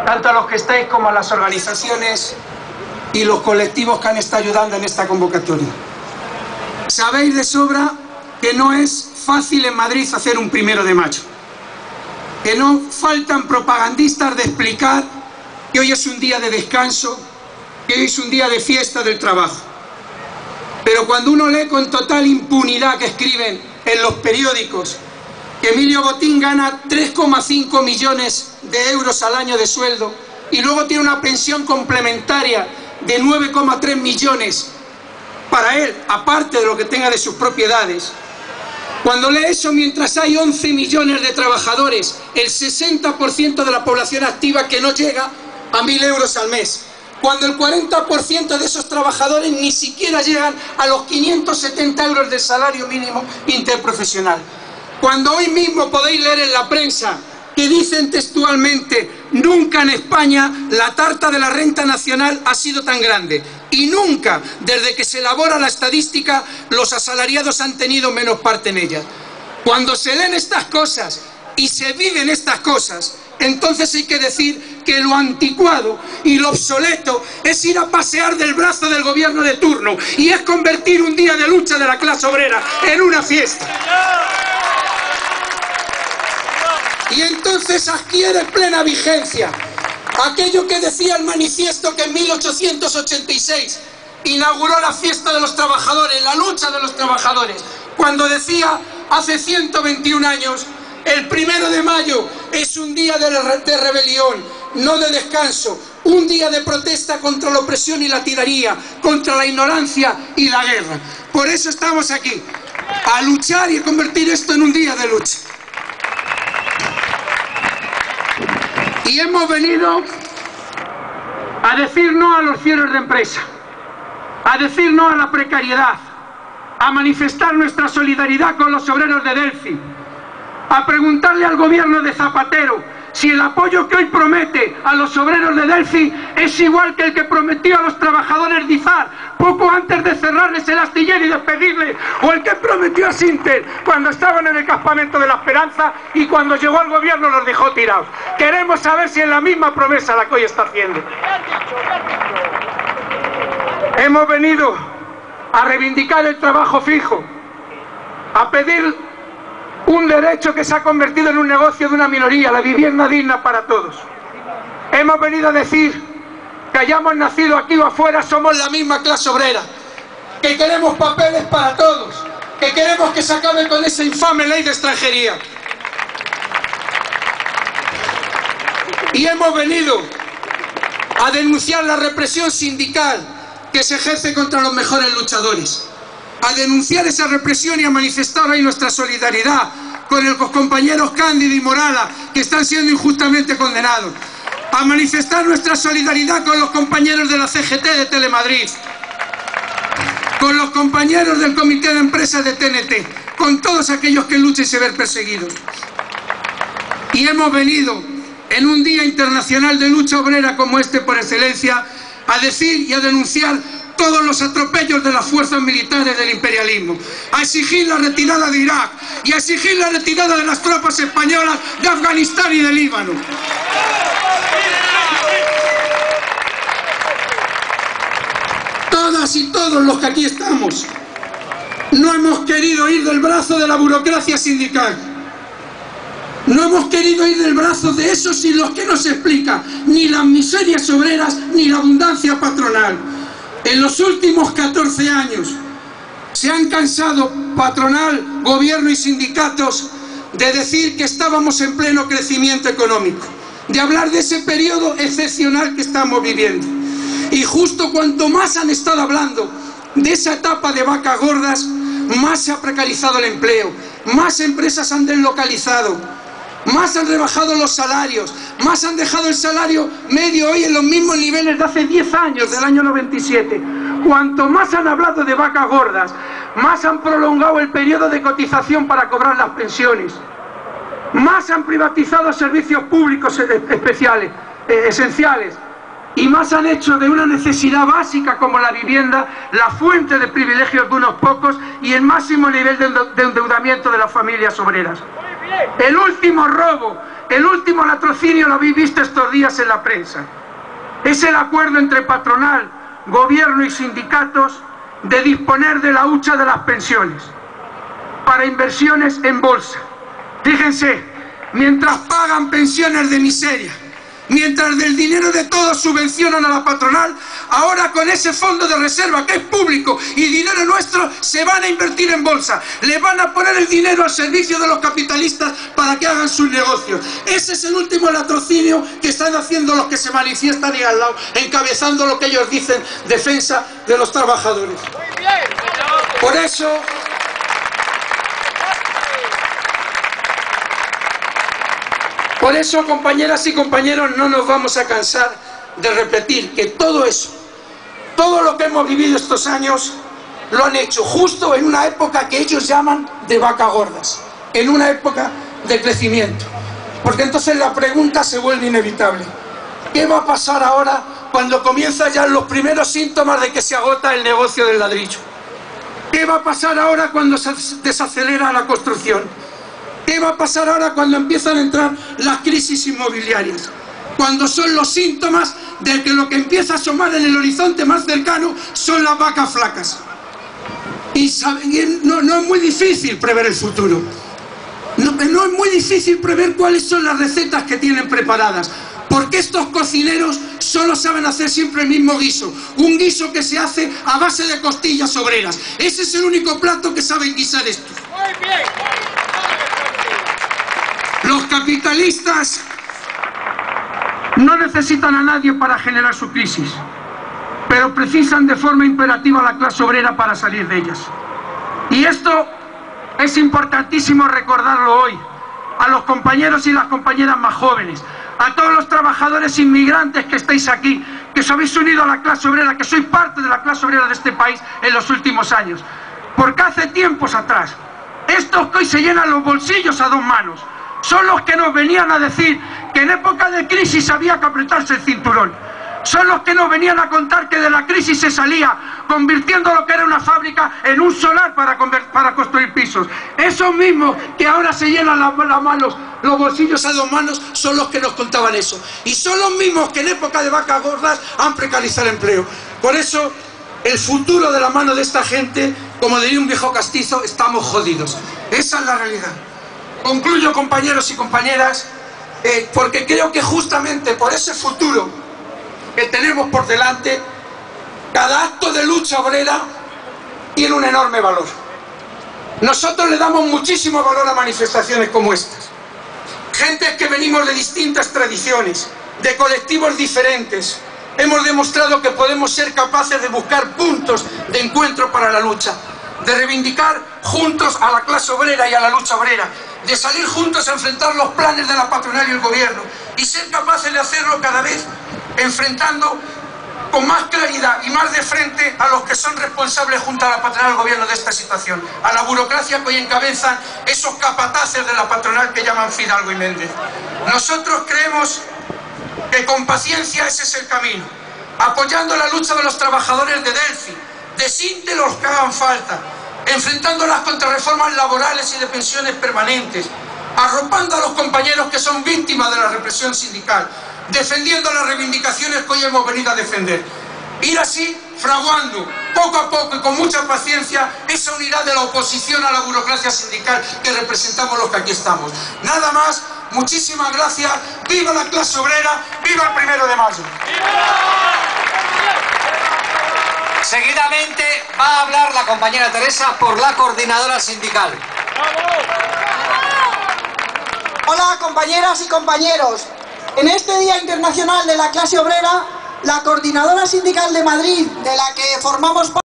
tanto a los que estáis como a las organizaciones y los colectivos que han estado ayudando en esta convocatoria. Sabéis de sobra que no es fácil en Madrid hacer un 1 de mayo, que no faltan propagandistas de explicar que hoy es un día de descanso, que hoy es un día de fiesta del trabajo. Pero cuando uno lee con total impunidad que escriben en los periódicos que Emilio Botín gana 3,5 millones de euros al año de sueldo y luego tiene una pensión complementaria de 9,3 millones para él, aparte de lo que tenga de sus propiedades, cuando lee eso mientras hay 11 millones de trabajadores, el 60% de la población activa que no llega a 1.000 euros al mes, cuando el 40% de esos trabajadores ni siquiera llegan a los 570 euros del salario mínimo interprofesional, cuando hoy mismo podéis leer en la prensa que dicen textualmente: nunca en España la tarta de la renta nacional ha sido tan grande y nunca, desde que se elabora la estadística, los asalariados han tenido menos parte en ella. Cuando se leen estas cosas y se viven estas cosas, entonces hay que decir que lo anticuado y lo obsoleto es ir a pasear del brazo del gobierno de turno y es convertir un día de lucha de la clase obrera en una fiesta. Y entonces adquiere plena vigencia aquello que decía el manifiesto que en 1886 inauguró la fiesta de los trabajadores, la lucha de los trabajadores, cuando decía hace 121 años: el 1 de mayo es un día de rebelión, no de descanso, un día de protesta contra la opresión y la tiranía, contra la ignorancia y la guerra. Por eso estamos aquí, a luchar y a convertir esto en un día de lucha. Y hemos venido a decir no a los cierres de empresa, a decir no a la precariedad, a manifestar nuestra solidaridad con los obreros de Delphi, a preguntarle al gobierno de Zapatero si el apoyo que hoy promete a los obreros de Delphi es igual que el que prometió a los trabajadores de Izar poco antes de cerrarles el astillero y despedirles, o el que prometió a Sinter cuando estaban en el campamento de la Esperanza y cuando llegó al gobierno los dejó tirados. Queremos saber si es la misma promesa la que hoy está haciendo. Hemos venido a reivindicar el trabajo fijo, a pedir un derecho que se ha convertido en un negocio de una minoría, la vivienda digna para todos. Hemos venido a decir que hayamos nacido aquí o afuera, somos la misma clase obrera, que queremos papeles para todos, que queremos que se acabe con esa infame ley de extranjería. Y hemos venido a denunciar la represión sindical que se ejerce contra los mejores luchadores, a denunciar esa represión y a manifestar hoy nuestra solidaridad con los compañeros Cándido y Morala, que están siendo injustamente condenados, a manifestar nuestra solidaridad con los compañeros de la CGT de Telemadrid, con los compañeros del Comité de Empresas de TNT, con todos aquellos que luchan y se ven perseguidos. Y hemos venido, en un día internacional de lucha obrera como este por excelencia, a decir y a denunciar todos los atropellos de las fuerzas militares del imperialismo, a exigir la retirada de Irak y a exigir la retirada de las tropas españolas de Afganistán y de Líbano. Todas y todos los que aquí estamos no hemos querido ir del brazo de la burocracia sindical, no hemos querido ir del brazo de esos sin los que no se explica ni las miserias obreras ni la abundancia patronal. En los últimos 14 años se han cansado patronal, gobierno y sindicatos de decir que estábamos en pleno crecimiento económico, de hablar de ese periodo excepcional que estamos viviendo. Y justo cuanto más han estado hablando de esa etapa de vacas gordas, más se ha precarizado el empleo, más empresas han deslocalizado, más han rebajado los salarios, más han dejado el salario medio hoy en los mismos niveles de hace 10 años, del año 97. Cuanto más han hablado de vacas gordas, más han prolongado el periodo de cotización para cobrar las pensiones, más han privatizado servicios públicos esenciales, y más han hecho de una necesidad básica como la vivienda la fuente de privilegios de unos pocos y el máximo nivel de endeudamiento de las familias obreras. El último robo el último latrocinio lo habéis visto estos días en la prensa. Es el acuerdo entre patronal, gobierno y sindicatos de disponer de la hucha de las pensiones para inversiones en bolsa. Fíjense, mientras pagan pensiones de miseria, mientras del dinero de todos subvencionan a la patronal, ahora con ese fondo de reserva que es público y dinero nuestro, se van a invertir en bolsa. Le van a poner el dinero al servicio de los capitalistas para que hagan sus negocios. Ese es el último latrocinio que están haciendo los que se manifiestan ahí al lado, encabezando lo que ellos dicen, defensa de los trabajadores. Por eso, compañeras y compañeros, no nos vamos a cansar de repetir que todo eso, todo lo que hemos vivido estos años, lo han hecho justo en una época que ellos llaman de vacas gordas, en una época de crecimiento. Porque entonces la pregunta se vuelve inevitable. ¿Qué va a pasar ahora cuando comienzan ya los primeros síntomas de que se agota el negocio del ladrillo? ¿Qué va a pasar ahora cuando se desacelera la construcción? ¿Qué va a pasar ahora cuando empiezan a entrar las crisis inmobiliarias? Cuando son los síntomas de que lo que empieza a asomar en el horizonte más cercano son las vacas flacas. Y no es muy difícil prever el futuro. No es muy difícil prever cuáles son las recetas que tienen preparadas. Porque estos cocineros solo saben hacer siempre el mismo guiso. Un guiso que se hace a base de costillas obreras. Ese es el único plato que saben guisar estos. Muy bien. Los capitalistas no necesitan a nadie para generar su crisis, pero precisan de forma imperativa a la clase obrera para salir de ellas. Y esto es importantísimo recordarlo hoy, a los compañeros y las compañeras más jóvenes, a todos los trabajadores inmigrantes que estáis aquí, que os habéis unido a la clase obrera, que sois parte de la clase obrera de este país en los últimos años. Porque hace tiempos atrás, estos que hoy se llenan los bolsillos a dos manos, son los que nos venían a decir que en época de crisis había que apretarse el cinturón. Son los que nos venían a contar que de la crisis se salía convirtiendo lo que era una fábrica en un solar para construir pisos. Esos mismos que ahora se llenan las manos, los bolsillos a dos manos, son los que nos contaban eso. Y son los mismos que en época de vacas gordas han precarizado el empleo. Por eso, el futuro de la mano de esta gente, como diría un viejo castizo, estamos jodidos. Esa es la realidad. Concluyo, compañeros y compañeras, porque creo que justamente por ese futuro que tenemos por delante, cada acto de lucha obrera tiene un enorme valor. Nosotros le damos muchísimo valor a manifestaciones como estas. Gentes que venimos de distintas tradiciones, de colectivos diferentes, hemos demostrado que podemos ser capaces de buscar puntos de encuentro para la lucha, de reivindicar juntos a la clase obrera y a la lucha obrera, de salir juntos a enfrentar los planes de la patronal y el gobierno, y ser capaces de hacerlo cada vez enfrentando con más claridad y más de frente a los que son responsables junto a la patronal y el gobierno de esta situación, a la burocracia que hoy encabezan esos capataces de la patronal que llaman Fidalgo y Méndez. Nosotros creemos que con paciencia ese es el camino, apoyando la lucha de los trabajadores de Delphi, de Sinte, los que hagan falta, enfrentando las contrarreformas laborales y de pensiones permanentes, arropando a los compañeros que son víctimas de la represión sindical, defendiendo las reivindicaciones que hoy hemos venido a defender. Ir así, fraguando, poco a poco y con mucha paciencia, esa unidad de la oposición a la burocracia sindical que representamos los que aquí estamos. Nada más, muchísimas gracias, viva la clase obrera, viva el 1 de mayo. Seguidamente va a hablar la compañera Teresa por la coordinadora sindical. Hola, compañeras y compañeros. En este Día Internacional de la Clase Obrera, la Coordinadora Sindical de Madrid, de la que formamos parte,